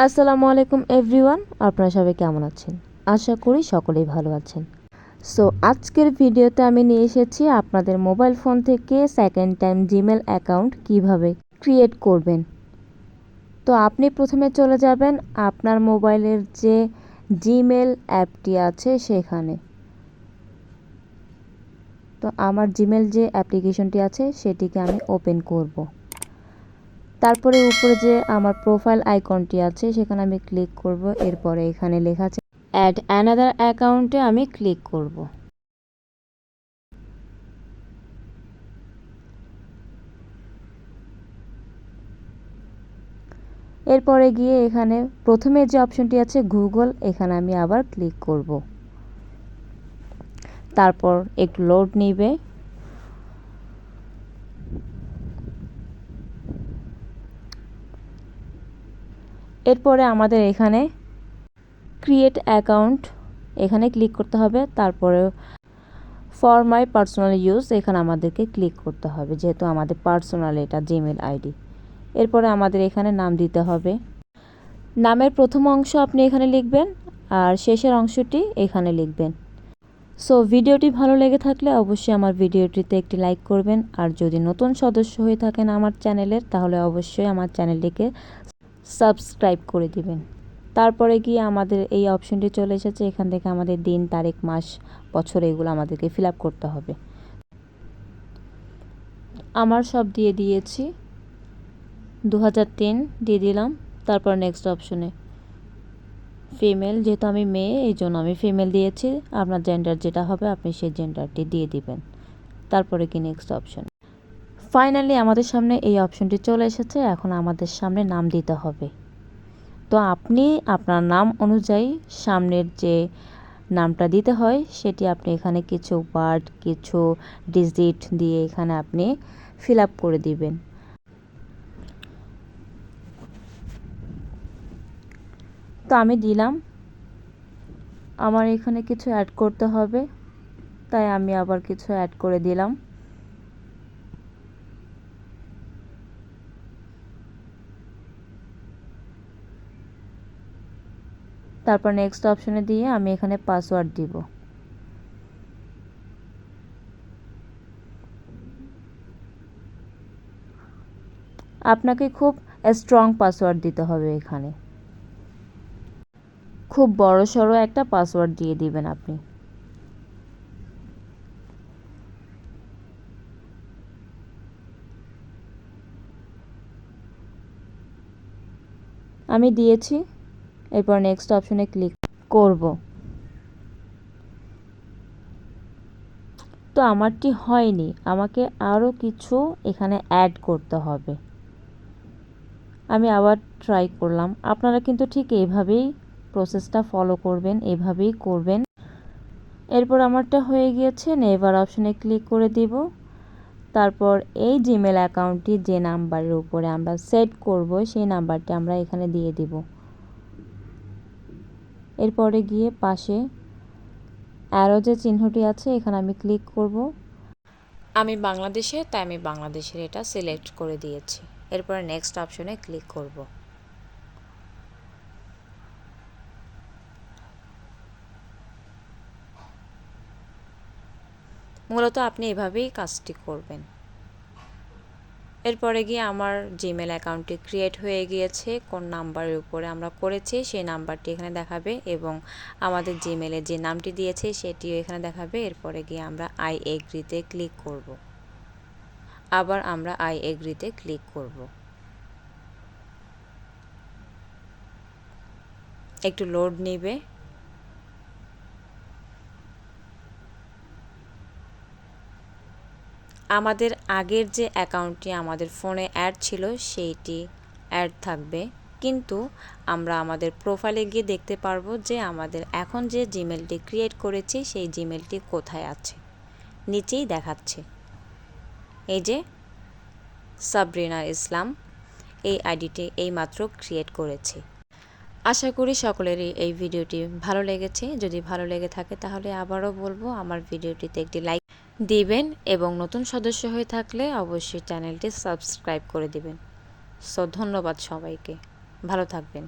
আসসালামু আলাইকুম এভরিওয়ান, আপনারা সবাই কেমন আছেন? আশা করি সকলেই ভালো আছেন। সো আজকের ভিডিওতে আমি নিয়ে এসেছি আপনাদের মোবাইল ফোন থেকে সেকেন্ড টাইম জিমেল অ্যাকাউন্ট কিভাবে ক্রিয়েট করবেন। তো আপনি প্রথমে চলে যাবেন আপনার মোবাইলের যে জিমেল অ্যাপটি আছে সেখানে। তো আমার জিমেল যে অ্যাপ্লিকেশনটি আছে সেটিকে আমি ওপেন করব। তারপরে উপরে যে আমার প্রোফাইল আইকনটি আছে সেখানে আমি ক্লিক করব। এরপরে এখানে লেখা আছে অ্যাড অ্যানাদার অ্যাকাউন্টে আমি ক্লিক করব। এরপরে গিয়ে এখানে প্রথমে যে অপশনটি আছে গুগল, এখানে আমি আবার ক্লিক করব। তারপর একটু লোড নেবে। এরপরে আমাদের এখানে ক্রিয়েট অ্যাকাউন্ট এখানে ক্লিক করতে হবে। তারপরে ফর মাই পার্সোনাল ইউজ এখানে আমাদেরকে ক্লিক করতে হবে, যেহেতু আমাদের পার্সোনাল এটা জিমেল আইডি। এরপরে আমাদের এখানে নাম দিতে হবে। নামের প্রথম অংশ আপনি এখানে লিখবেন আর শেষের অংশটি এখানে লিখবেন। সো ভিডিওটি ভালো লেগে থাকলে অবশ্যই আমার ভিডিওটিতে একটি লাইক করবেন। আর যদি নতুন সদস্য হয়ে থাকেন আমার চ্যানেলের, তাহলে অবশ্যই আমার চ্যানেলটিকে সাবস্ক্রাইব করে দিবেন। তারপরে গিয়ে আমাদের এই অপশনটি চলে এসেছে। এখান থেকে আমাদের দিন, তারিখ, মাস, বছর এগুলো আমাদেরকে ফিল আপ করতে হবে। আমার সব দিয়ে দিয়েছি, 2003 দিয়ে দিলাম। তারপর নেক্সট অপশনে ফিমেল, যেহেতু আমি মেয়ে এই জন্য আমি ফিমেল দিয়েছি। আপনার জেন্ডার যেটা হবে আপনি সেই জেন্ডারটি দিয়ে দিবেন। তারপরে কি নেক্সট অপশন। ফাইনালি আমাদের সামনে এই অপশনটি চলে এসেছে। এখন আমাদের সামনে নাম দিতে হবে। তো আপনি আপনার নাম অনুযায়ী সামনের যে নামটা দিতে হয় সেটি আপনি এখানে কিছু ওয়ার্ড, কিছু ডিজিট দিয়ে এখানে আপনি ফিল আপ করে দিবেন। তো আমি দিলাম। আমার এখানে কিছু অ্যাড করতে হবে, তাই আমি আবার কিছু অ্যাড করে দিলাম। তারপর নেক্সট অপশনে দিয়ে আমি এখানে পাসওয়ার্ড দিব। আপনাকে খুব স্ট্রং পাসওয়ার্ড দিতে হবে। এখানে খুব বড় সড়ো একটা পাসওয়ার্ড দিয়ে দিবেন আপনি। আমি দিয়েছি। এরপর নেক্সট অপশনে ক্লিক করব। তো আমারটি হয়নি, আমাকে আরও কিছু এখানে অ্যাড করতে হবে। আমি আবার ট্রাই করলাম। আপনারা কিন্তু ঠিক এইভাবেই প্রসেসটা ফলো করবেন, এভাবেই করবেন। এরপর আমারটা হয়ে গিয়েছে। নেভার অপশনে ক্লিক করে দিব। তারপর এই জিমেল অ্যাকাউন্টটি যে নাম্বারের উপরে আমরা সেট করব সেই নাম্বারটি আমরা এখানে দিয়ে দিব। এরপরে গিয়ে পাশে অ্যারো যে চিহ্নটি আছে এখানে আমি ক্লিক করব। আমি বাংলাদেশে, তাই আমি বাংলাদেশের এটা সিলেক্ট করে দিয়েছি। এরপরে নেক্সট অপশনে ক্লিক করব। মূলত আপনি এভাবেই কাজটি করবেন। এরপরে গিয়ে আমার জিমেল অ্যাকাউন্টটি ক্রিয়েট হয়ে গিয়েছে। কোন নাম্বারের উপরে আমরা করেছি সেই নাম্বারটি এখানে দেখাবে এবং আমাদের জিমেলে যে নামটি দিয়েছে সেটিও এখানে দেখাবে। এরপরে গিয়ে আমরা আই এগ্রিতে ক্লিক করব। আবার আমরা আই এগ্রিতে ক্লিক করব। একটু লোড নেবে। আমাদের আগের যে অ্যাকাউন্টটি আমাদের ফোনে অ্যাড ছিল সেইটি অ্যাড থাকবে, কিন্তু আমরা আমাদের প্রোফাইলে গিয়ে দেখতে পারবো যে আমাদের এখন যে জিমেলটি ক্রিয়েট করেছি সেই জিমেলটি কোথায় আছে। নিচেই দেখাচ্ছে এই যে সাবরিনা ইসলাম, এই আইডিটি এইমাত্র ক্রিয়েট করেছি। আশা করি সকলেরই এই ভিডিওটি ভালো লেগেছে। যদি ভালো লেগে থাকে তাহলে আবারও বলবো আমার ভিডিওটিতে একটি লাইক দিবেন এবং নতুন সদস্য হয়ে থাকলে অবশ্যই চ্যানেলটি সাবস্ক্রাইব করে দিবেন। সো ধন্যবাদ সবাইকে, ভালো থাকবেন।